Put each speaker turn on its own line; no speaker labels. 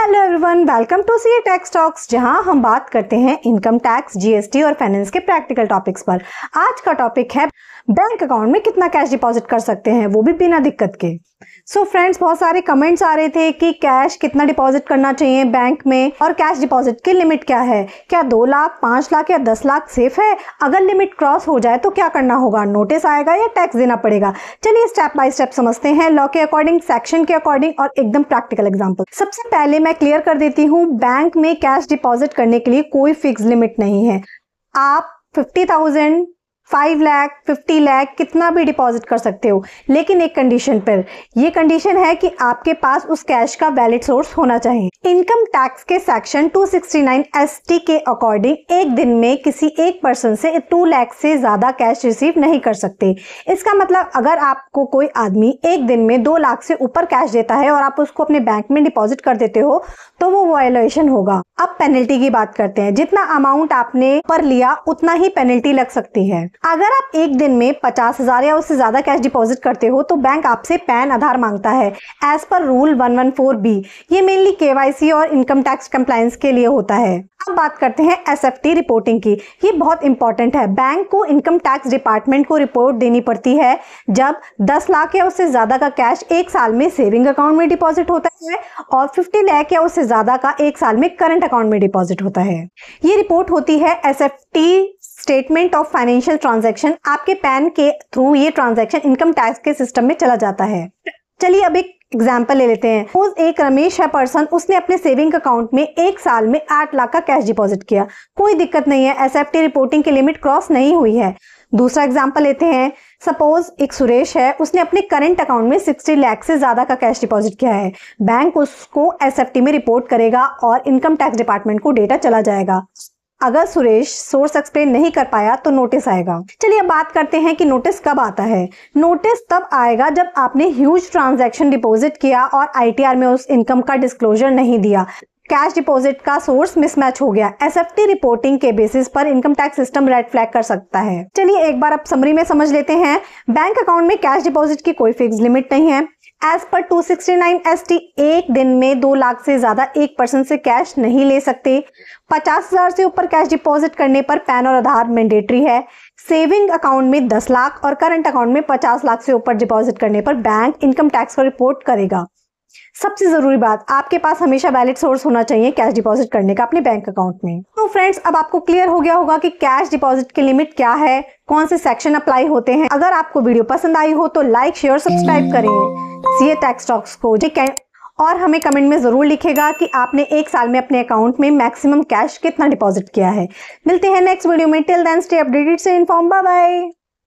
Hello everyone, welcome to CA tax talks, जहां हम बात करते हैं इनकम टैक्स, जीएसटी और फाइनेंस के प्रैक्टिकल टॉपिक्स पर। आज का टॉपिक है बैंक अकाउंट में कितना कैश डिपॉजिट कर सकते हैं, वो भी बिना दिक्कत के। सो फ्रेंड्स, बहुत सारे कमेंट्स आ रहे थे कि कैश कितना डिपॉजिट करना चाहिए बैंक में और कैश डिपॉजिट की लिमिट क्या है, क्या 2 लाख, 5 लाख या 10 लाख सेफ है? अगर लिमिट क्रॉस हो जाए तो क्या करना होगा, नोटिस आएगा या टैक्स देना पड़ेगा? चलिए स्टेप बाय स्टेप समझते हैं, लॉ के अकॉर्डिंग, सेक्शन के अकॉर्डिंग और एकदम प्रैक्टिकल एग्जांपल। सबसे पहले मैं क्लियर कर देती हूँ, बैंक में कैश डिपॉजिट करने के लिए कोई फिक्स लिमिट नहीं है। आप 50,000, 5 लाख, 50 लाख कितना भी डिपॉजिट कर सकते हो, लेकिन एक कंडीशन पर। ये कंडीशन है कि आपके पास उस कैश का वैलिड सोर्स होना चाहिए। इनकम टैक्स के सेक्शन 269 ST के अकॉर्डिंग एक दिन में किसी एक पर्सन से 2 लाख से ज्यादा कैश रिसीव नहीं कर सकते। इसका मतलब अगर आपको कोई आदमी एक दिन में 2 लाख से ऊपर कैश देता है और आप उसको अपने बैंक में डिपॉजिट कर देते हो तो वो वायलेशन होगा। अब पेनल्टी की बात करते हैं। जितना अमाउंट आपने पर लिया उतना ही पेनल्टी लग सकती है। अगर आप एक दिन में 50,000 या उससे ज्यादा कैश डिपॉजिट करते हो तो बैंक आपसे पैन आधार मांगता है एज पर रूल 114B। ये मेनली KYC और इनकम टैक्स कंप्लायंस के लिए होता है। अब बात करते हैं SFT रिपोर्टिंग की। ये बहुत इंपॉर्टेंट है। बैंक को इनकम टैक्स डिपार्टमेंट को रिपोर्ट देनी पड़ती है जब 10 लाख या उससे ज्यादा का कैश एक साल में सेविंग अकाउंट में डिपॉजिट होता है और 50 लाख या उससे ज्यादा का एक साल में करंट अकाउंट में डिपॉजिट होता है। ये रिपोर्ट होती है SFT statement of financial transaction. आपके पैन के थ्रू ये ट्रांजैक्शन इनकम टैक्स के सिस्टम में चला जाता है। चलिए अब एक एग्जाम्पल ले लेते हैं। एक रमेश है पर्सन, उसने अपने सेविंग अकाउंट में एक साल में 8 लाख का कैश डिपॉजिट किया। कोई दिक्कत नहीं है, SFT रिपोर्टिंग की लिमिट क्रॉस नहीं हुई है। दूसरा एग्जाम्पल लेते हैं। सपोज एक सुरेश है, उसने अपने करंट अकाउंट में 60 लाख से ज्यादा का कैश डिपॉजिट किया है। बैंक उसको SFT में रिपोर्ट करेगा और इनकम टैक्स डिपार्टमेंट को डेटा चला जाएगा। अगर सुरेश सोर्स एक्सप्लेन नहीं कर पाया तो नोटिस आएगा। चलिए अब बात करते हैं कि नोटिस कब आता है। नोटिस तब आएगा जब आपने ह्यूज ट्रांजैक्शन डिपॉजिट किया और ITR में उस इनकम का डिस्क्लोजर नहीं दिया, कैश डिपॉजिट का सोर्स मिसमैच हो गया। SFT रिपोर्टिंग के बेसिस पर income tax system red flag कर सकता है। चलिए एक बार अब समरी में समझ लेते हैं। बैंक अकाउंट में कैश डिपॉजिट की कोई फिक्स लिमिट नहीं है। एज पर 269 ST एक दिन में 2 लाख से ज्यादा एक पर्सन से कैश नहीं ले सकते। 50,000 से ऊपर कैश डिपॉजिट करने पर पैन और आधार मैंडेटरी है। सेविंग अकाउंट में 10 लाख और करंट अकाउंट में 50 लाख से ऊपर डिपॉजिट करने पर बैंक इनकम टैक्स को रिपोर्ट करेगा। सबसे जरूरी बात, आपके पास हमेशा वैलिड सोर्स होना चाहिए कैश डिपॉजिट करने का अपने बैंक अकाउंट में। तो फ्रेंड्स, अब आपको क्लियर हो गया होगा कि कैश डिपॉजिट की लिमिट क्या है, कौन से सेक्शन अप्लाई होते हैं। अगर आपको वीडियो पसंद आई हो तो लाइक, शेयर, सब्सक्राइब करें सीए टैक्स टॉक्स को, ठीक है। और हमें कमेंट में जरूर लिखेगा कि आपने एक साल में अपने अकाउंट में मैक्सिमम कैश कितना डिपॉजिट किया है। मिलते हैं नेक्स्ट वीडियो में। Till then stay updated, stay informed, bye bye.